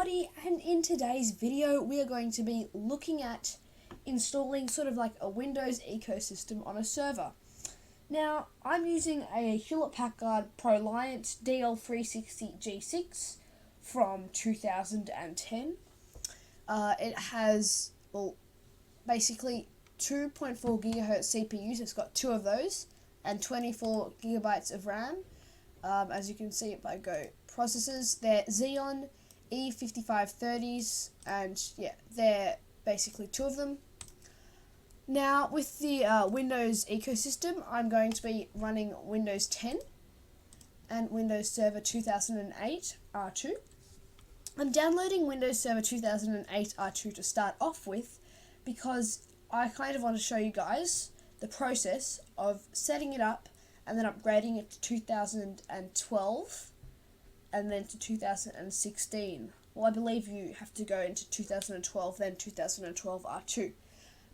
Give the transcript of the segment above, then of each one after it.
everybody, and in today's video we are going to be looking at installing sort of like a Windows ecosystem on a server. Now I'm using a Hewlett-Packard ProLiant DL360 G6 from 2010. It has, well, basically 2.4 gigahertz CPUs. It's got two of those and 24 gigabytes of RAM. As you can see if I go processors, they're Xeon E5530s, and yeah, they're basically two of them. Now with the Windows ecosystem, I'm going to be running Windows 10 and Windows Server 2008 R2. I'm downloading Windows Server 2008 R2 to start off with because I kind of want to show you guys the process of setting it up and then upgrading it to 2012 and then to 2016. Well, I believe you have to go into 2012, then 2012 R2.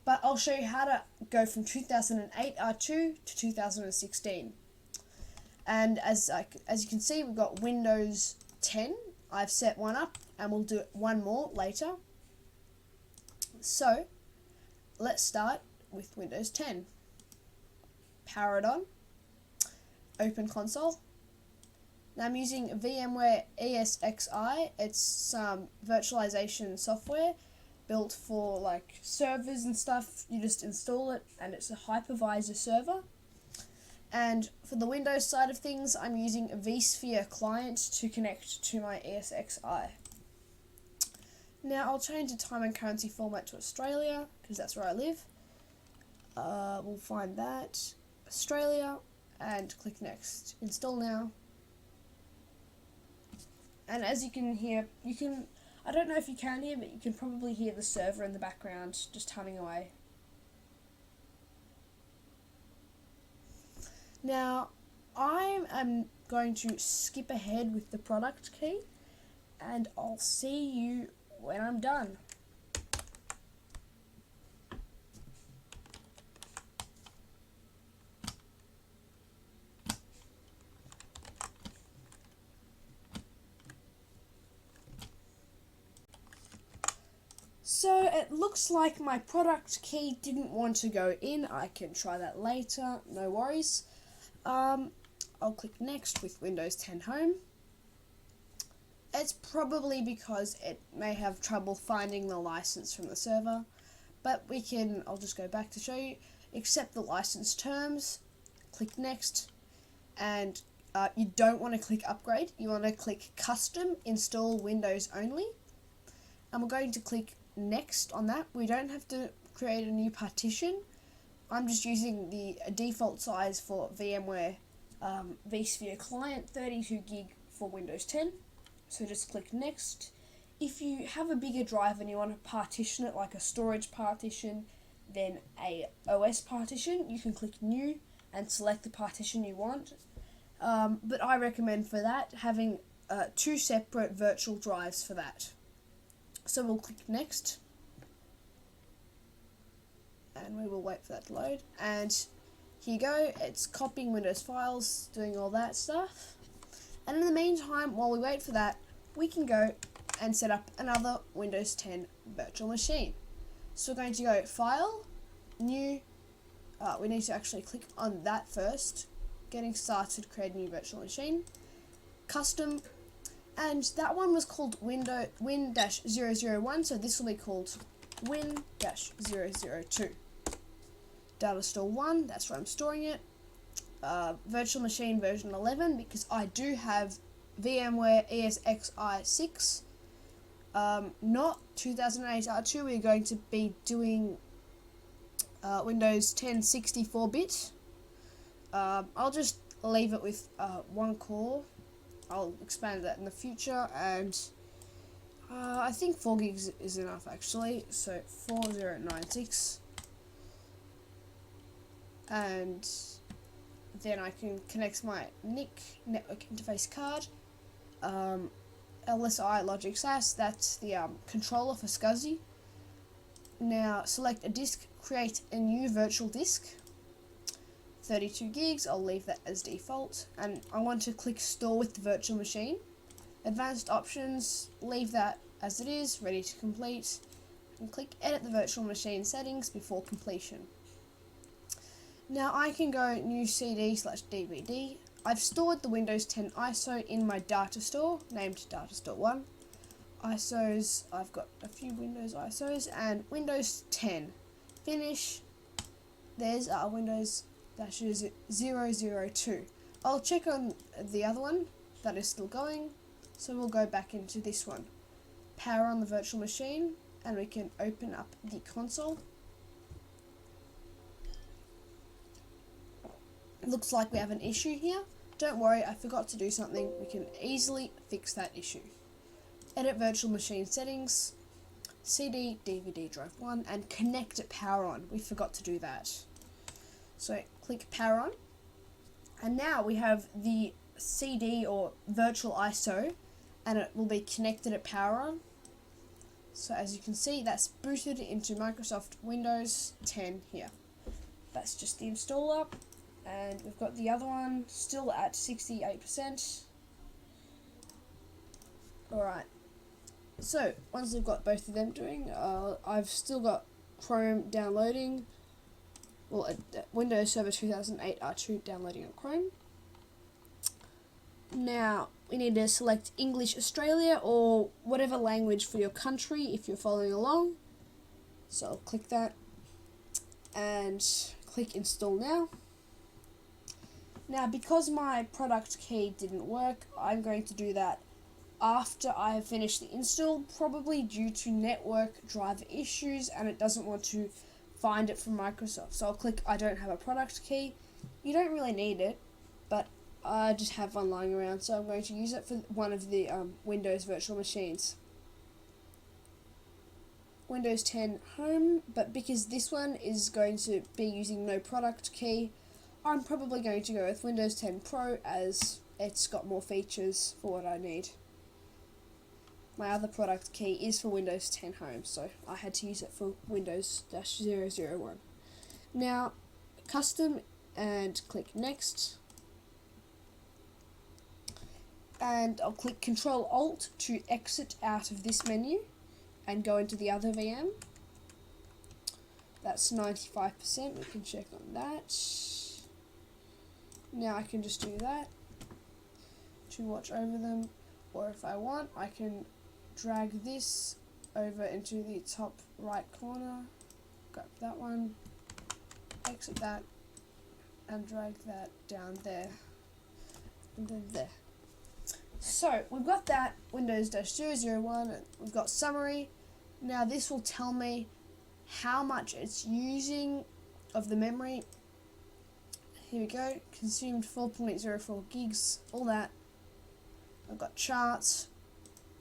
But I'll show you how to go from 2008 R2 to 2016. And as you can see, we've got Windows 10. I've set one up, and we'll do one more later. So, let's start with Windows 10. Power it on. Open console. Now I'm using VMware ESXi. It's some virtualization software built for like servers and stuff. You just install it and it's a hypervisor server. And for the Windows side of things, I'm using a vSphere client to connect to my ESXi. Now I'll change the time and currency format to Australia because that's where I live. We'll find that, Australia, and click next. Install now. And as you can hear, I don't know if you can hear, but you can probably hear the server in the background just humming away. Now, I am going to skip ahead with the product key, and I'll see you when I'm done. So it looks like my product key didn't want to go in. I can try that later, no worries. I'll click next with Windows 10 Home. It's probably because it may have trouble finding the license from the server, but I'll just go back to show you. Accept the license terms, click next, and you don't want to click upgrade. You want to click custom, install Windows only, and we're going to click next on that. We don't have to create a new partition. I'm just using the default size for VMware vSphere client, 32 gig for Windows 10. So just click next. If you have a bigger drive and you want to partition it like a storage partition, then a OS partition, you can click new and select the partition you want. But I recommend for that having two separate virtual drives for that. So we'll click next, and we will wait for that to load, and here you go, it's copying Windows files, doing all that stuff. And in the meantime, while we wait for that, we can go and set up another Windows 10 virtual machine. So we're going to go File, New, we need to actually click on that first, Getting Started, Create a New Virtual Machine, Custom, and that one was called Win-001, so this will be called Win-002. Data store 1, that's where I'm storing it. Virtual machine version 11, because I do have VMware ESXi 6. Not 2008 R2, we're going to be doing Windows 10 64-bit. I'll just leave it with one core. I'll expand that in the future, and I think 4 gigs is enough actually, so 4096, and then I can connect my NIC network interface card, LSI Logic SAS, that's the controller for SCSI. Now select a disk, create a new virtual disk, 32 gigs, I'll leave that as default, and I want to click store with the virtual machine. Advanced options, leave that as it is, ready to complete, and click edit the virtual machine settings before completion. Now I can go new CD/DVD. I've stored the Windows 10 ISO in my data store, named Data Store 1. ISOs, I've got a few Windows ISOs, and Windows 10. Finish. There's our Windows-002. I'll check on the other one that is still going, so we'll go back into this one. Power on the virtual machine, and we can open up the console. It looks like we have an issue here. Don't worry, I forgot to do something. We can easily fix that issue. Edit virtual machine settings, CD, DVD drive 1, and connect it power on. We forgot to do that. So click power on, and now we have the CD or virtual ISO, and it will be connected at power on. So as you can see, that's booted into Microsoft Windows 10 here. That's just the installer, and we've got the other one still at 68%. Alright, so once we've got both of them doing, I've still got Chrome downloading, Windows Server 2008 R2 downloading on Chrome. Now we need to select English Australia or whatever language for your country if you're following along. So I'll click that and click install now. Now because my product key didn't work, I'm going to do that after I have finished the install, probably due to network driver issues and it doesn't want to find it from Microsoft. So I'll click I don't have a product key. You don't really need it, but I just have one lying around, so I'm going to use it for one of the Windows virtual machines. Windows 10 Home, but because this one is going to be using no product key, I'm probably going to go with Windows 10 Pro as it's got more features for what I need. My other product key is for Windows 10 Home, so I had to use it for Windows-001. Now, custom, and click next. And I'll click Control-Alt to exit out of this menu and go into the other VM. That's 95%, we can check on that. Now I can just do that to watch over them, or if I want, I can drag this over into the top right corner, grab that one, exit that, and drag that down there, and then there. So we've got that Windows-001, and we've got summary. Now this will tell me how much it's using of the memory. Here we go, consumed 4.04 gigs, all that. I've got charts.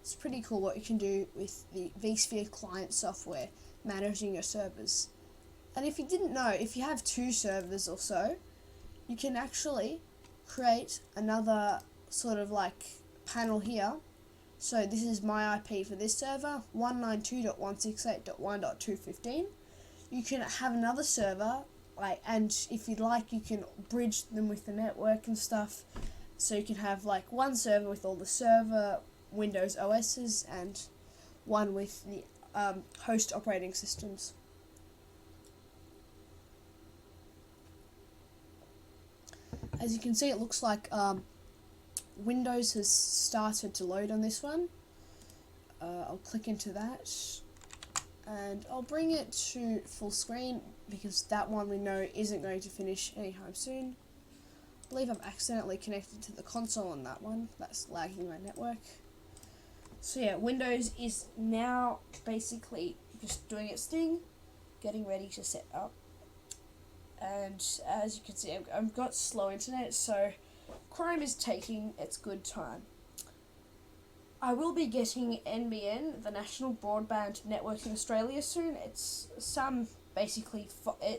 It's pretty cool what you can do with the vSphere client software managing your servers. And if you didn't know, if you have 2 servers or so, you can actually create another sort of like panel here. So this is my IP for this server, 192.168.1.215. You can have another server, and if you'd like, you can bridge them with the network and stuff. So you can have like one server with all the server Windows OSs and one with the host operating systems. As you can see, it looks like Windows has started to load on this one. I'll click into that and I'll bring it to full screen because that one we know isn't going to finish anytime soon. I believe I've accidentally connected to the console on that one. That's lagging my network. So yeah, Windows is now basically just doing its thing, getting ready to set up. And as you can see, I've got slow internet, so Chrome is taking its good time. I will be getting NBN, the National Broadband Network in Australia, soon. It's some basically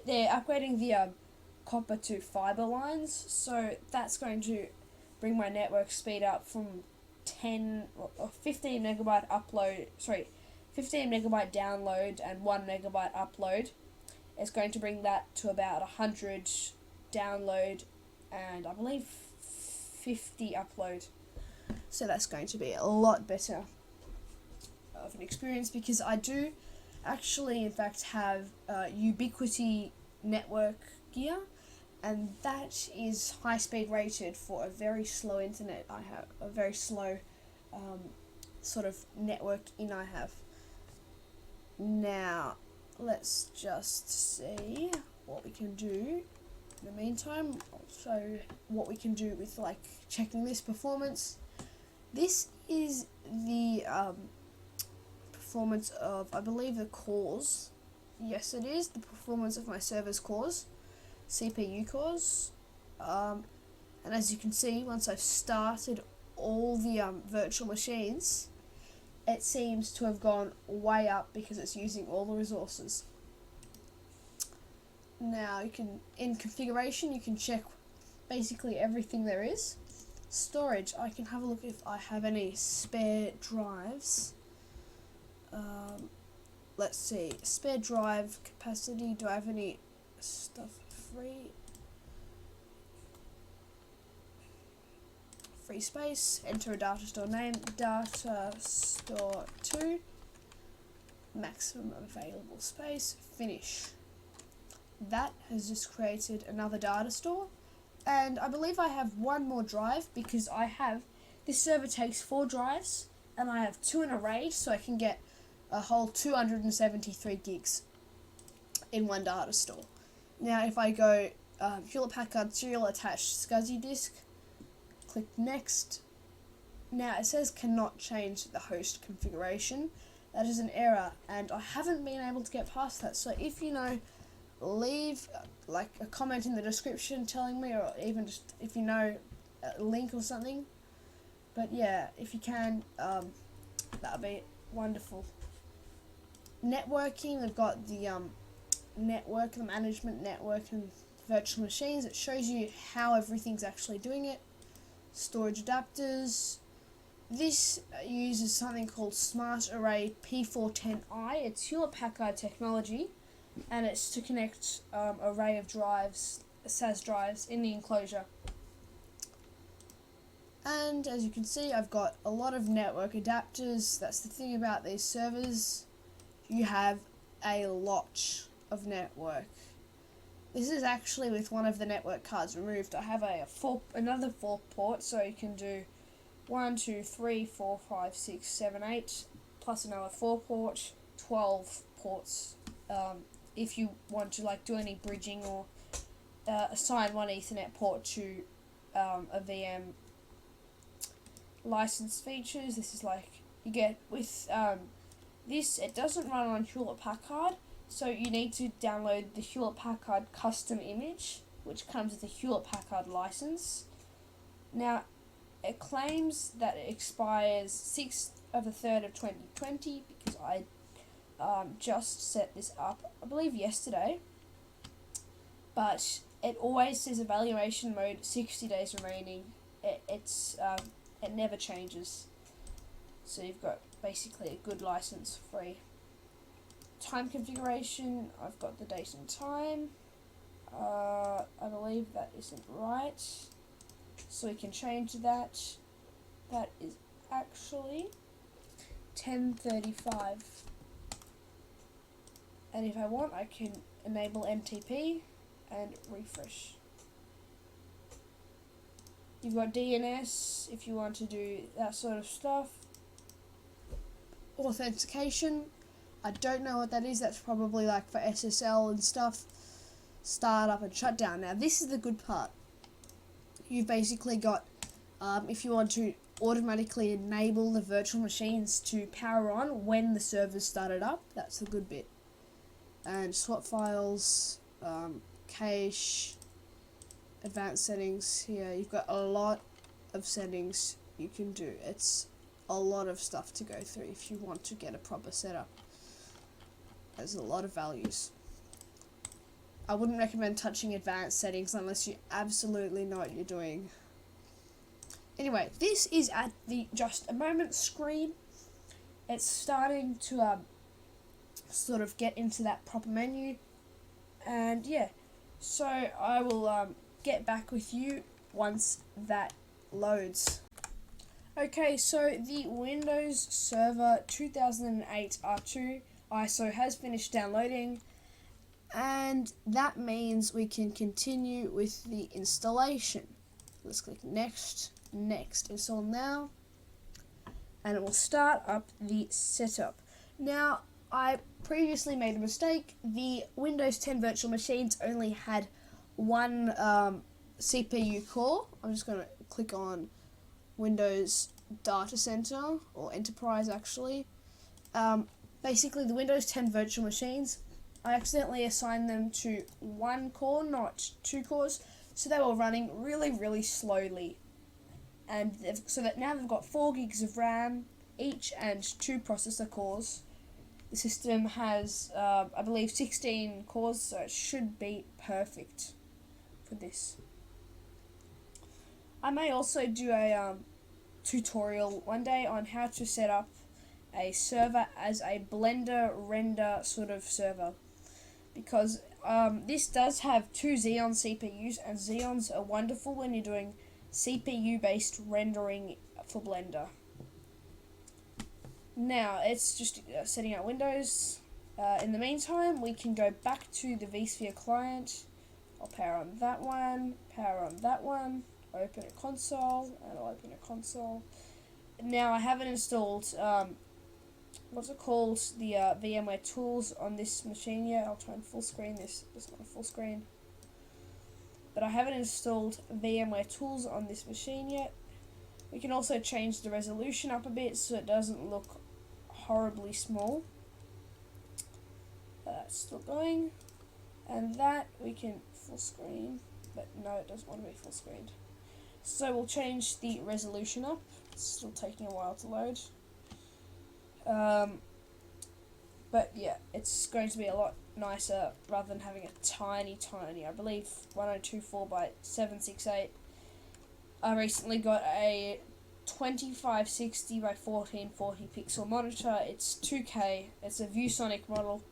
they're upgrading the copper to fibre lines, so that's going to bring my network speed up from 10 or 15 megabyte upload, 15 megabyte download and 1 megabyte upload. It's going to bring that to about 100 download and I believe 50 upload. So that's going to be a lot better of an experience, because I do actually in fact have Ubiquiti network gear, and that is high speed rated for a very slow internet. I have a very slow sort of network I have. Now let's just see what we can do. In the meantime, I'll show what we can do with like checking this performance. This is the performance of, I believe, the cores. Yes, it is the performance of my server's cores, CPU cores. And as you can see, once I've started all the virtual machines, it seems to have gone way up because it's using all the resources. Now you can, in configuration, you can check basically everything there is. Storage, I can have a look if I have any spare drives. Let's see, spare drive capacity, do I have any stuff free? Free space, enter a data store name, data store 2, maximum available space, finish. That has just created another data store, and I believe I have one more drive because I have, this server takes 4 drives and I have 2 in array, so I can get a whole 273 gigs in one data store. Now if I go Hewlett Packard serial attached SCSI disk, click next. Now it says cannot change the host configuration. That is an error, and I haven't been able to get past that. So if you know, leave like a comment in the description telling me, or even just if you know a link or something. But yeah, if you can, that would be wonderful. Networking, we've got the network, the management network and virtual machines. It shows you how everything's actually doing it. Storage adapters. This uses something called Smart Array P410i. It's Hewlett Packard technology, and it's to connect array of drives, SAS drives, in the enclosure. And as you can see, I've got a lot of network adapters. That's the thing about these servers. You have a lot of network. This is actually with one of the network cards removed. I have another 4 ports, so you can do 1, 2, 3, 4, 5, 6, 7, 8, plus another 4 port, 12 ports. If you want to like do any bridging or assign one Ethernet port to a VM. License features, this is like, you get with this, it doesn't run on Hewlett Packard, so you need to download the Hewlett Packard custom image, which comes with a Hewlett Packard license. Now, it claims that it expires 6th of the 3rd of 2020, because I just set this up, I believe yesterday, but it always says evaluation mode, 60 days remaining. It never changes, so you've got basically a good license free. Time configuration, I've got the date and time. I believe that isn't right, so we can change that. That is actually 10:35, and if I want, I can enable MTP and refresh. You've got DNS if you want to do that sort of stuff. Authentication, I don't know what that is. That's probably like for SSL and stuff. Start up and shut down. Now this is the good part. You've basically got, if you want to automatically enable the virtual machines to power on when the server's started up, that's the good bit. And swap files, cache, advanced settings here. You've got a lot of settings you can do. It's a lot of stuff to go through if you want to get a proper setup. There's a lot of values. I wouldn't recommend touching advanced settings unless you absolutely know what you're doing. Anyway, this is at the just a moment screen. It's starting to sort of get into that proper menu, and yeah, so I will get back with you once that loads. Okay, so the Windows Server 2008 R2 ISO has finished downloading, and that means we can continue with the installation. Let's click next, next, install now, and it will start up the setup. Now, I previously made a mistake. The Windows 10 virtual machines only had one CPU core. I'm just going to click on Windows Data Center, or Enterprise actually. Basically, the Windows 10 virtual machines, I accidentally assigned them to one core, not two cores, so they were running really, really slowly. And so that now they've got 4 gigs of RAM each and 2 processor cores. The system has, I believe, 16 cores, so it should be perfect for this. I may also do a tutorial one day on how to set up a server as a Blender render sort of server, because this does have 2 Xeon CPUs, and Xeons are wonderful when you're doing CPU based rendering for Blender. Now it's just setting out Windows. In the meantime, we can go back to the vSphere client. I'll power on that one, power on that one, open a console, and I'll open a console. Now I haven't installed what's it called, the VMware tools on this machine yet. I'll try and full screen this. It's not a full screen, but I haven't installed VMware tools on this machine yet. We can also change the resolution up a bit so it doesn't look horribly small. That's still going, and that we can full screen, but no, it doesn't want to be full screened. So we'll change the resolution up. It's still taking a while to load. But yeah, it's going to be a lot nicer rather than having a tiny, I believe 1024 by 768. I recently got a 2560 by 1440 pixel monitor. It's 2K. It's a ViewSonic model,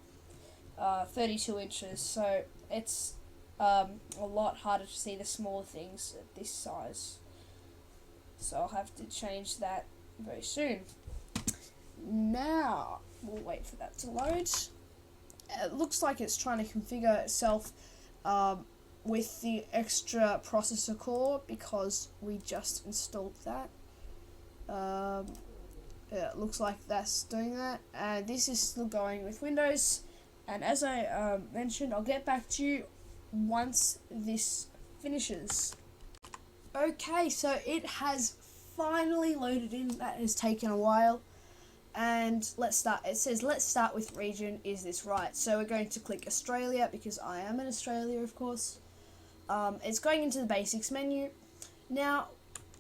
32 inches. So it's a lot harder to see the smaller things at this size. So I'll have to change that very soon. Now we'll wait for that to load. It looks like it's trying to configure itself with the extra processor core because we just installed that. It looks like that's doing that, and this is still going with Windows. And as I mentioned, I'll get back to you once this finishes. Okay, so it has finally loaded in. That has taken a while. And let's start. It says let's start with region. Is this right? So we're going to click Australia because I am in Australia, of course. It's going into the basics menu. Now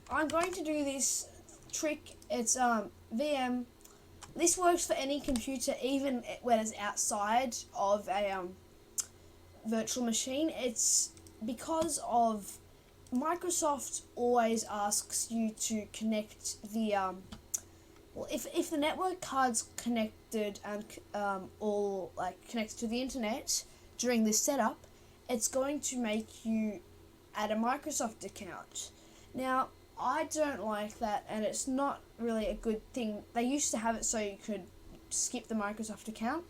I'm going to do this trick. It's VM. This works for any computer, even when it's outside of a virtual machine. It's because of Microsoft always asks you to connect the well, if the network card's connected and all like connected to the internet during this setup, it's going to make you add a Microsoft account. Now, I don't like that, and it's not really a good thing. They used to have it so you could skip the Microsoft account,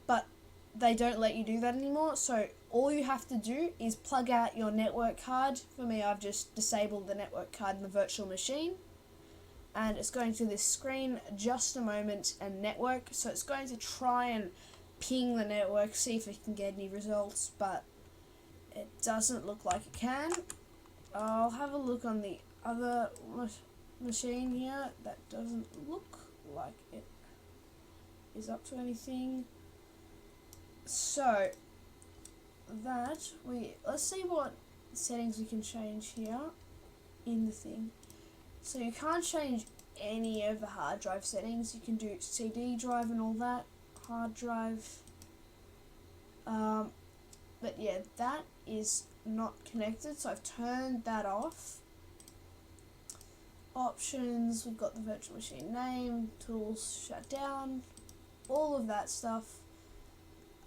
but they don't let you do that anymore. So all you have to do is plug out your network card. For me, I've just disabled the network card in the virtual machine. And it's going to this screen, just a moment, and network. So it's going to try and ping the network, see if it can get any results, but it doesn't look like it can. I'll have a look on the other machine here. That doesn't look like it is up to anything. So let's see what settings we can change here in the thing. So you can't change any of the hard drive settings. You can do CD drive and all that, hard drive. But yeah, that is not connected, so I've turned that off. Options, we've got the virtual machine name, tools, shut down, all of that stuff.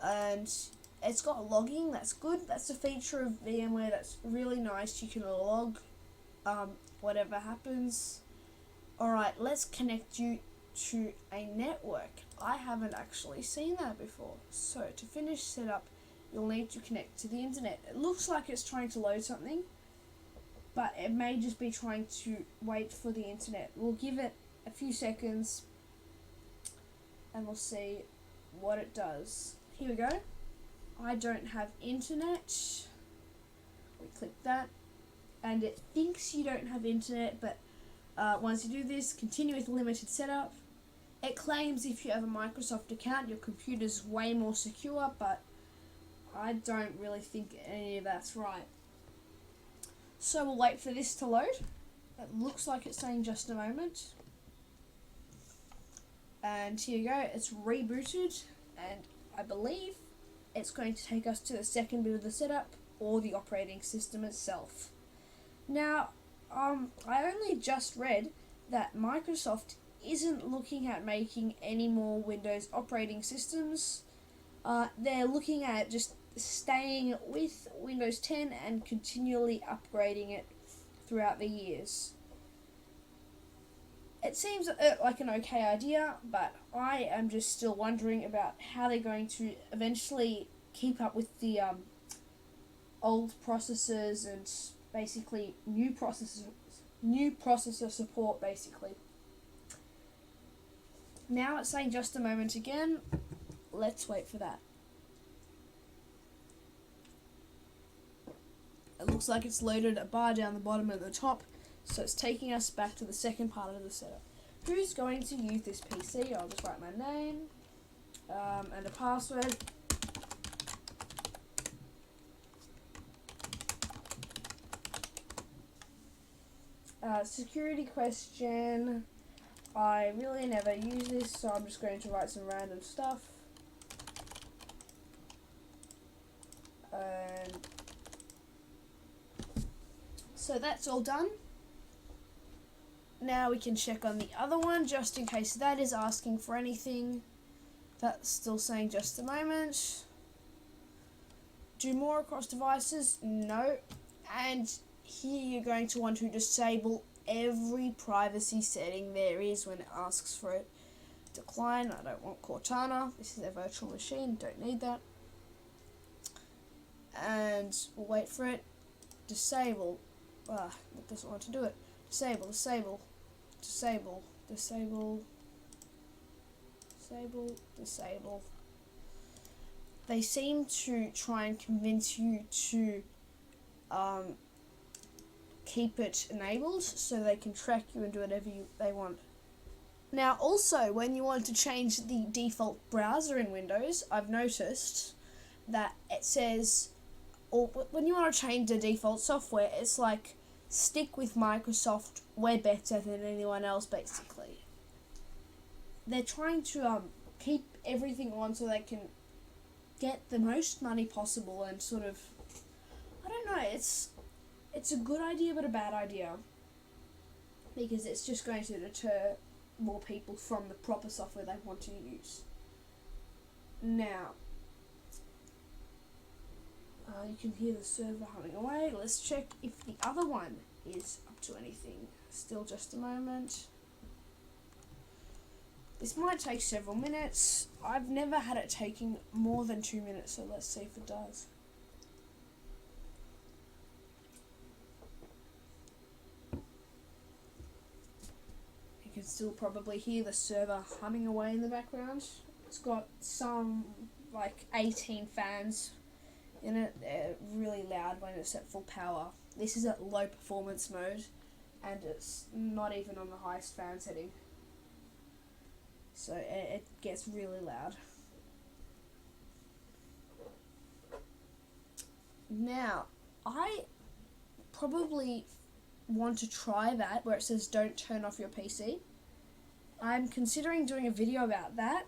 And it's got logging, that's good. That's a feature of VMware that's really nice. You can log whatever happens. Alright, let's connect you to a network. I haven't actually seen that before. So to finish setup, you'll need to connect to the internet. It looks like it's trying to load something, but it may just be trying to wait for the internet. We'll give it a few seconds and we'll see what it does. Here we go. I don't have internet. We click that and it thinks you don't have internet, but once you do this, continue with limited setup. It claims if you have a Microsoft account, your computer's way more secure, but I don't really think any of that's right. So we'll wait for this to load. It looks like it's saying just a moment. And here you go, it's rebooted, and I believe it's going to take us to the second bit of the setup, or the operating system itself. Now, I only just read that Microsoft isn't looking at making any more Windows operating systems. They're looking at just staying with Windows 10 and continually upgrading it throughout the years. It seems like an okay idea, but I am just still wondering about how they're going to eventually keep up with the old processors and basically new processor support basically. Now it's saying just a moment again. Let's wait for that. It looks like it's loaded a bar down the bottom and the top, so it's taking us back to the second part of the setup. Who's going to use this PC? I'll just write my name and a password. Security question. I really never use this, so I'm just going to write some random stuff. And so that's all done. Now we can check on the other one just in case that is asking for anything. That's still saying just a moment. Do more across devices? No. And here you're going to want to disable every privacy setting there is when it asks for it. Decline, I don't want Cortana. This is a virtual machine, don't need that. And we'll wait for it. Disable. It doesn't want to do it. Disable, disable, disable, disable, disable, disable. They seem to try and convince you to keep it enabled so they can track you and do whatever they want. Now also, when you want to change the default browser in Windows, I've noticed that it says, or when you want to change the default software, it's like, stick with Microsoft, we're better than anyone else basically. They're trying to keep everything on so they can get the most money possible and sort of, I don't know, it's a good idea but a bad idea, because it's just going to deter more people from the proper software they want to use. Now, you can hear the server humming away. Let's check if the other one is up to anything. Still just a moment. This might take several minutes. I've never had it taking more than 2 minutes, so let's see if it does. You can still probably hear the server humming away in the background. It's got some like 18 fans in it. They're really loud when it's at full power. This is at low performance mode and it's not even on the highest fan setting. So it gets really loud. Now, I probably want to try that where it says don't turn off your PC. I'm considering doing a video about that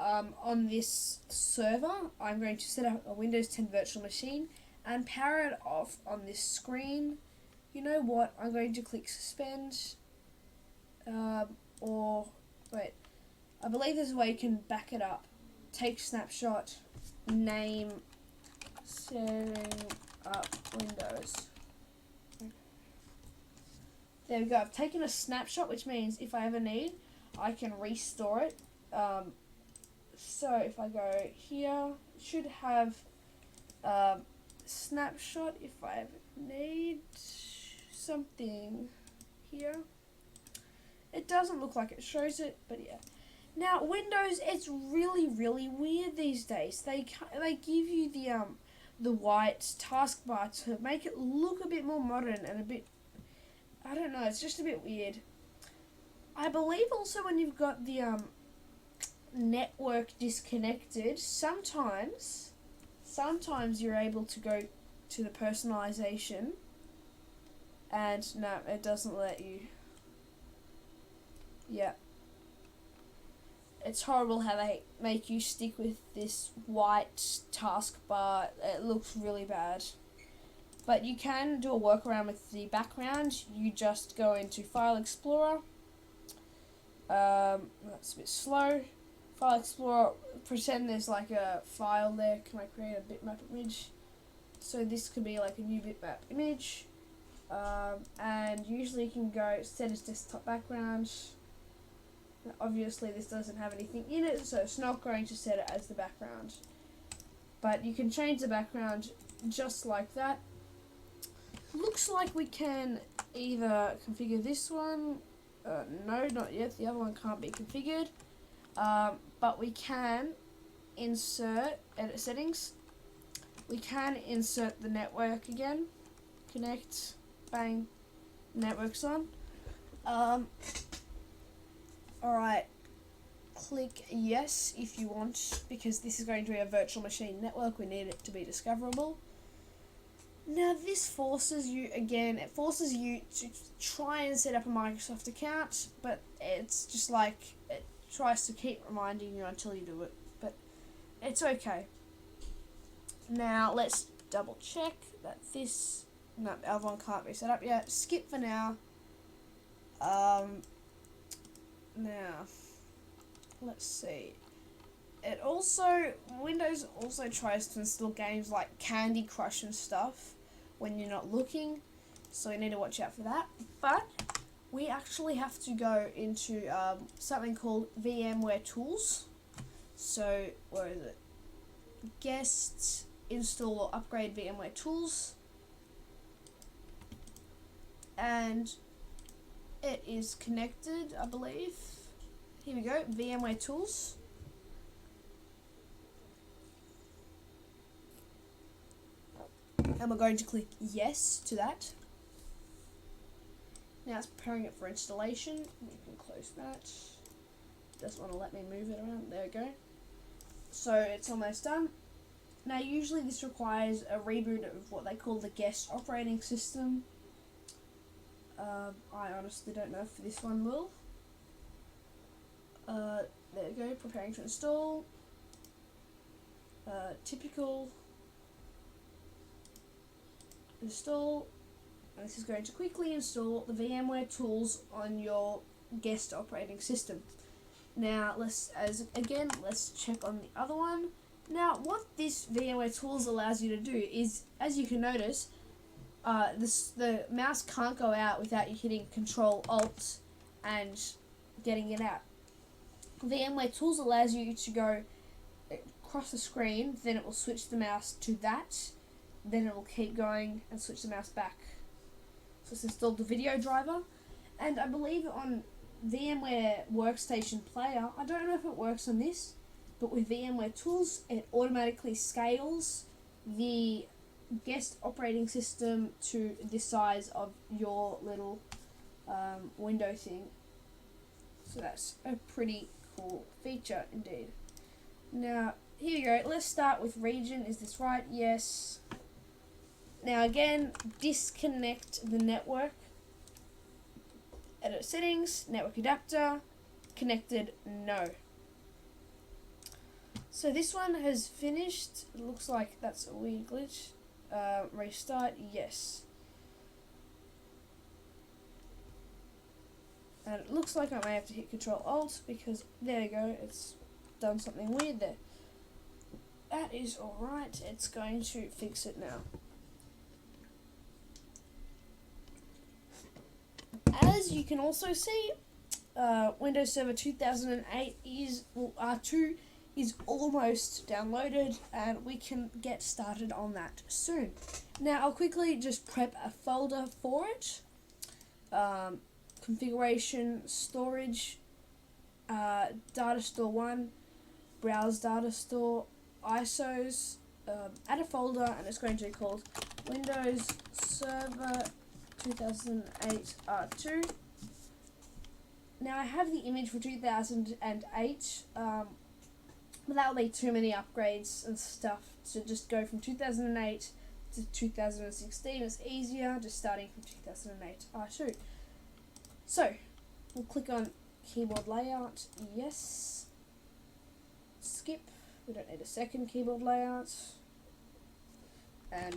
on this server. I'm going to set up a Windows 10 virtual machine and power it off on this screen. You know what? I'm going to click suspend or wait. I believe there's a way you can back it up. Take snapshot, name, setting up Windows. There we go. I've taken a snapshot, which means if I ever need, I can restore it. So if I go here, it should have snapshot if I ever need something here. It doesn't look like it shows it, but yeah. Now Windows, it's really weird these days. They give you the white taskbar to make it look a bit more modern and a bit, I don't know, it's just a bit weird. I believe also when you've got the network disconnected, sometimes you're able to go to the personalization, and no, it doesn't let you. Yeah. It's horrible how they make you stick with this white taskbar. It looks really bad. But you can do a workaround with the background. You just go into File Explorer. That's a bit slow. File Explorer, pretend there's like a file there. Can I create a bitmap image? So this could be like a new bitmap image. And usually you can go set as desktop background. Obviously this doesn't have anything in it, so it's not going to set it as the background. But you can change the background just like that. Looks like we can either configure this one. No, not yet. The other one can't be configured. But we can insert, edit settings. We can insert the network again. Connect, bang, network's on. Alright, click yes if you want, because this is going to be a virtual machine network. We need it to be discoverable. Now this forces you, again, it forces you to try and set up a Microsoft account, but it's just like, it tries to keep reminding you until you do it, but it's okay. Now let's double check that this, no, the other one can't be set up yet. Skip for now. Now, let's see. It also, Windows also tries to install games like Candy Crush and stuff when you're not looking, so you need to watch out for that. But we actually have to go into something called VMware Tools. So, where is it? Guest, install or upgrade VMware Tools. And it is connected, I believe. Here we go, VMware Tools. And we're going to click yes to that. Now it's preparing it for installation. You can close that. Doesn't want to let me move it around. There we go. So it's almost done. Now usually this requires a reboot of what they call the guest operating system. I honestly don't know if this one will. There we go, preparing to install. Typical. Install. And this is going to quickly install the VMware Tools on your guest operating system. Now let's check on the other one. Now what this VMware Tools allows you to do is, as you can notice, the mouse can't go out without you hitting Control Alt and getting it out. VMware Tools allows you to go across the screen, then it will switch the mouse to that, then it will keep going and switch the mouse back. So it's installed the video driver, and I believe on VMware Workstation Player, I don't know if it works on this, but with VMware Tools, it automatically scales the guest operating system to the size of your little window thing. So that's a pretty cool feature indeed. Now, here you go. Let's start with region. Is this right? Yes. Now again, disconnect the network. Edit settings, network adapter, connected, no. So this one has finished. It looks like that's a weird glitch. Restart, yes. And it looks like I may have to hit Control Alt because there you go, it's done something weird there. That is alright, it's going to fix it now. as you can also see, Windows Server 2008 R2 is almost downloaded, and we can get started on that soon. Now I'll quickly just prep a folder for it. Configuration, storage, data store 1, browse data store, ISOs, add a folder, and it's going to be called Windows Server 2008 R2. Now I have the image for 2008, but that will be too many upgrades and stuff to just go from 2008 to 2016. It's easier just starting from 2008 R2. So we'll click on keyboard layout, yes, skip, we don't need a second keyboard layout, and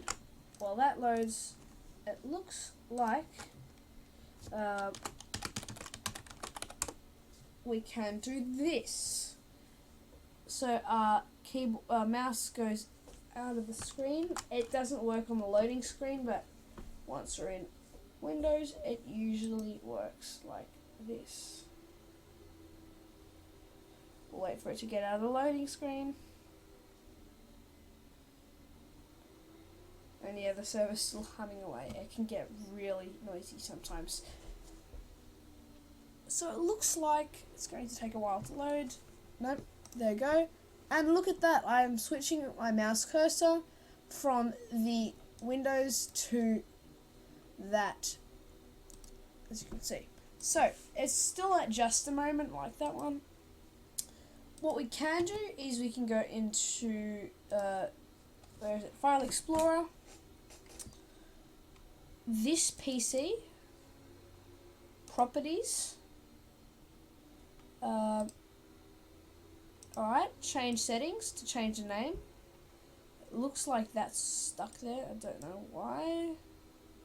while that loads, it looks like we can do this. So our mouse goes out of the screen. It doesn't work on the loading screen, but once we're in Windows, it usually works like this. We'll wait for it to get out of the loading screen. And yeah, the server's still humming away. It can get really noisy sometimes. So it looks like it's going to take a while to load. Nope, there you go. And look at that, I am switching my mouse cursor from the Windows to that, as you can see. So it's still at just a moment like that one. What we can do is we can go into where is it? File Explorer, this PC, properties, alright, change settings to change the name. It looks like that's stuck there, I don't know why.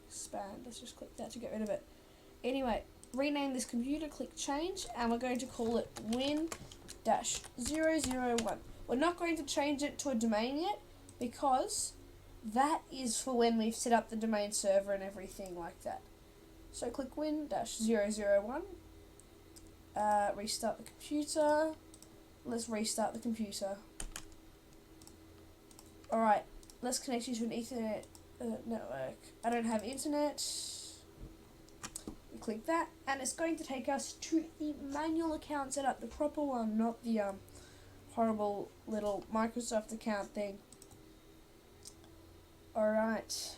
Expand, let's just click that to get rid of it. Anyway, rename this computer, click change, and we're going to call it Win-001. We're not going to change it to a domain yet, because that is for when we've set up the domain server and everything like that. So click Win-001, restart the computer. Let's restart the computer. Alright, let's connect you to an Ethernet network. I don't have internet. We click that, and it's going to take us to the manual account setup, the proper one, not the horrible little Microsoft account thing. Alright,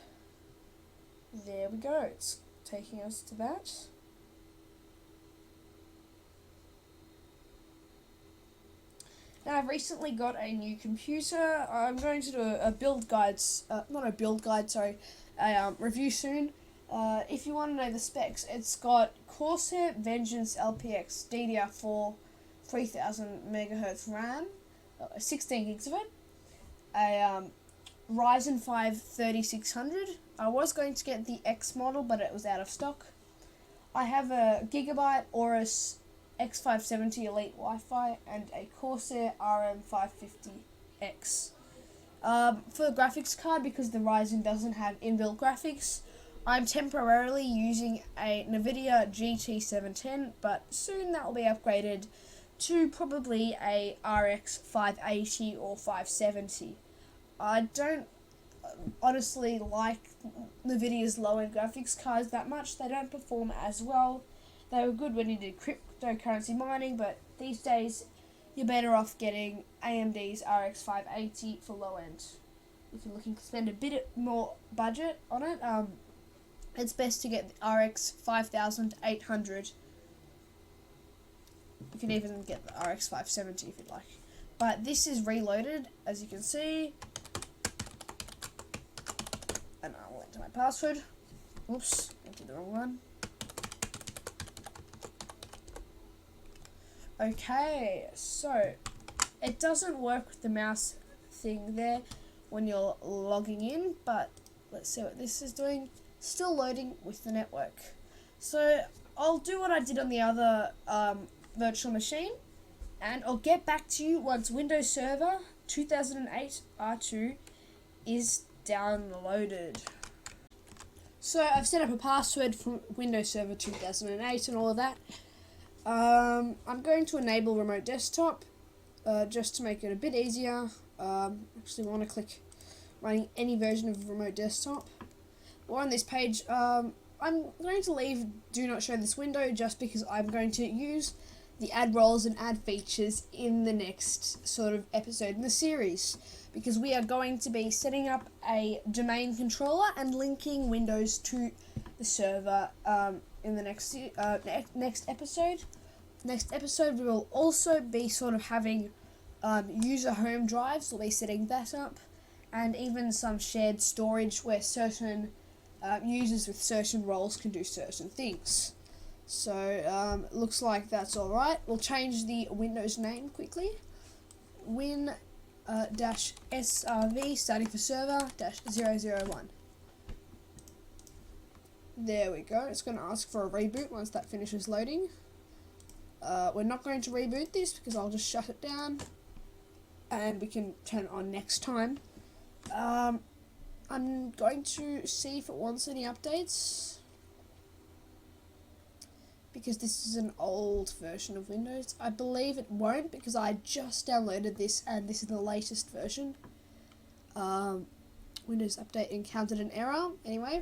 there we go, it's taking us to that. Now I've recently got a new computer. I'm going to do a build guides, not a build guide, sorry, a review soon. If you want to know the specs, it's got Corsair Vengeance LPX DDR4 3000 MHz RAM, 16 gigs of it, a Ryzen 5 3600. I was going to get the X model, but it was out of stock. I have a Gigabyte Aorus X570 Elite Wi-Fi and a Corsair RM550X. For the graphics card, because the Ryzen doesn't have inbuilt graphics, I'm temporarily using a NVIDIA GT710, but soon that will be upgraded to probably a RX 580 or 570. I don't honestly like NVIDIA's low-end graphics cards that much. They don't perform as well. They were good when you did cryptocurrency mining, but these days you're better off getting AMD's RX 580 for low-end. If you're looking to spend a bit more budget on it, it's best to get the RX 5800. You can even get the RX 570 if you'd like. But this is reloaded, as you can see. And I'll enter my password. Oops, entered the wrong one. Okay, so it doesn't work with the mouse thing there when you're logging in, but let's see what this is doing. Still loading with the network. So I'll do what I did on the other virtual machine, and I'll get back to you once Windows Server 2008 R2 is downloaded. So I've set up a password for Windows Server 2008 and all of that. I'm going to enable remote desktop just to make it a bit easier. Actually, I want to click running any version of remote desktop. Or on this page, I'm going to leave do not show this window just because I'm going to use the add roles and add features in the next sort of episode in the series, because we are going to be setting up a domain controller and linking Windows to the server in the next episode. Next episode we will also be sort of having user home drives. We'll be setting that up, and even some shared storage where certain users with certain roles can do certain things. So looks like that's alright. We'll change the Windows name quickly. Win dash SRV standing for server dash 001. There we go. It's going to ask for a reboot once that finishes loading. We're not going to reboot this because I'll just shut it down and we can turn it on next time. I'm going to see if it wants any updates, because this is an old version of Windows. I believe it won't because I just downloaded this and this is the latest version. Windows Update encountered an error. Anyway,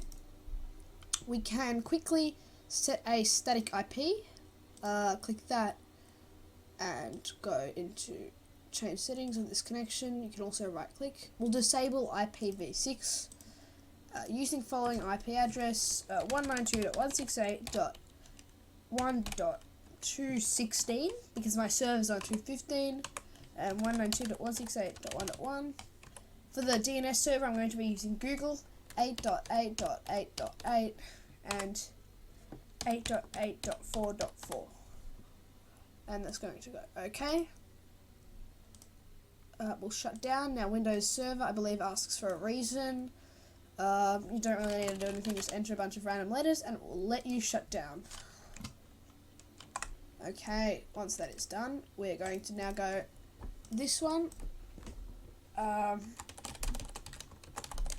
we can quickly set a static IP. Click that and go into change settings of this connection. You can also right click. We'll disable IPv6 using following IP address 192.168.1.216 because my server's on 215, and 192.168.1.1. For the DNS server I'm going to be using Google 8.8.8.8 and 8.8.4.4, and that's going to go okay. We'll shut down. Now Windows Server I believe asks for a reason. You don't really need to do anything, just enter a bunch of random letters and it will let you shut down. Okay, once that is done, we're going to now go this one.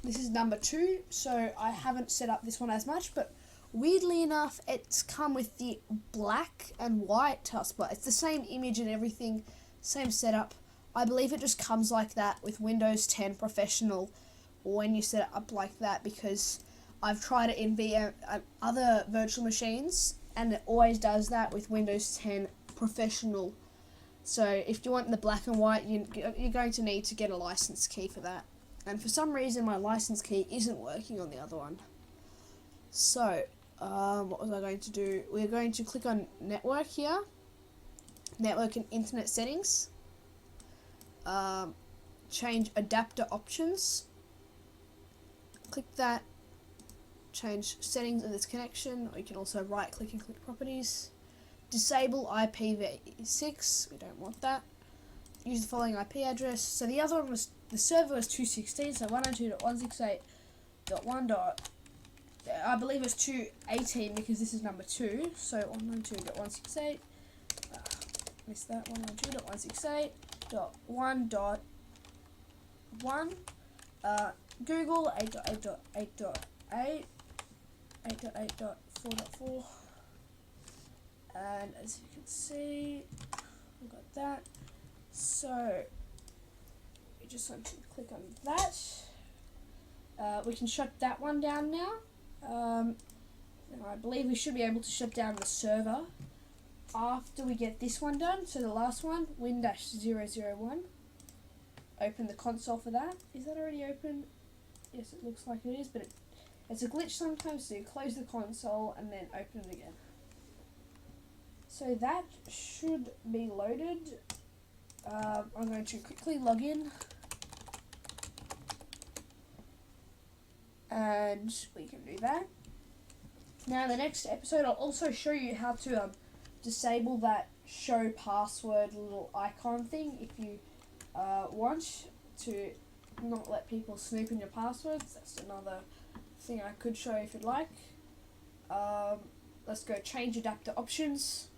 This is number 2, so I haven't set up this one as much, but weirdly enough, it's come with the black and white taskbar. It's the same image and everything, same setup. I believe it just comes like that with Windows 10 Professional when you set it up like that, because I've tried it in other virtual machines and it always does that with Windows 10 Professional. So if you want the black and white, you're going to need to get a license key for that. And for some reason my license key isn't working on the other one. So what was I going to do? We're going to click on network here, network and internet settings, change adapter options, click that, change settings of this connection, or you can also right click and click properties, disable IPv6, we don't want that, use the following IP address. So the other one was, the server was 216, so 192.168.1. I believe it's 218 because this is number 2, so 192.168, missed that, 192.168.1.1, Google 8.8.8.8, 8.8.4.4, and as you can see, we've got that. So we just want to click on that. We can shut that one down now. And I believe we should be able to shut down the server after we get this one done. So the last one, Win-001. Open the console for that. Is that already open? Yes, it looks like it is, but it's a glitch sometimes, so you close the console and then open it again. So that should be loaded. I'm going to quickly log in. And we can do that. Now in the next episode I'll also show you how to disable that show password little icon thing if you want to not let people snoop in your passwords. That's another thing I could show if you'd like. Let's go change adapter options.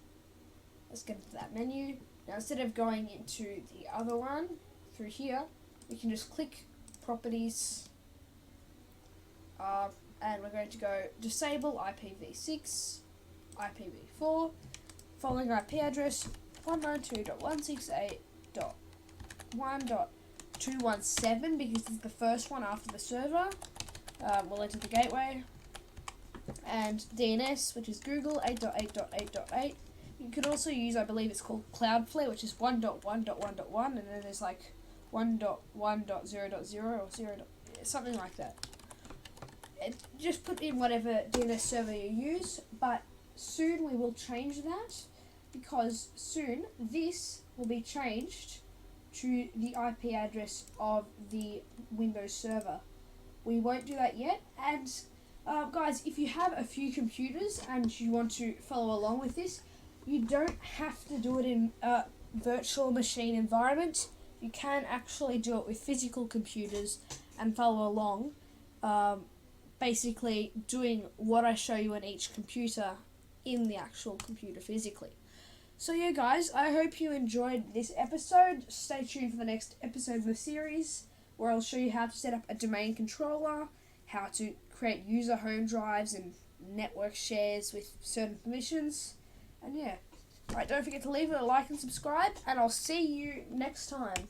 Let's get into that menu. Now instead of going into the other one through here, we can just click properties. and we're going to go disable IPv6, IPv4, following IP address 192.168.1.217 because it's the first one after the server. We'll enter the gateway, and DNS, which is Google 8.8.8.8. You could also use, I believe it's called Cloudflare, which is 1.1.1.1, and then there's like 1.1.0.0 or 0. Something like that. Just put in whatever DNS server you use, but soon we will change that, because soon this will be changed to the IP address of the Windows server. We won't do that yet, and guys, if you have a few computers and you want to follow along with this, you don't have to do it in a virtual machine environment. You can actually do it with physical computers and follow along, basically doing what I show you on each computer in the actual computer physically. So yeah guys, I hope you enjoyed this episode. Stay tuned for the next episode of the series, where I'll show you how to set up a domain controller, how to create user home drives and network shares with certain permissions, and yeah. Alright, don't forget to leave it a like and subscribe, and I'll see you next time.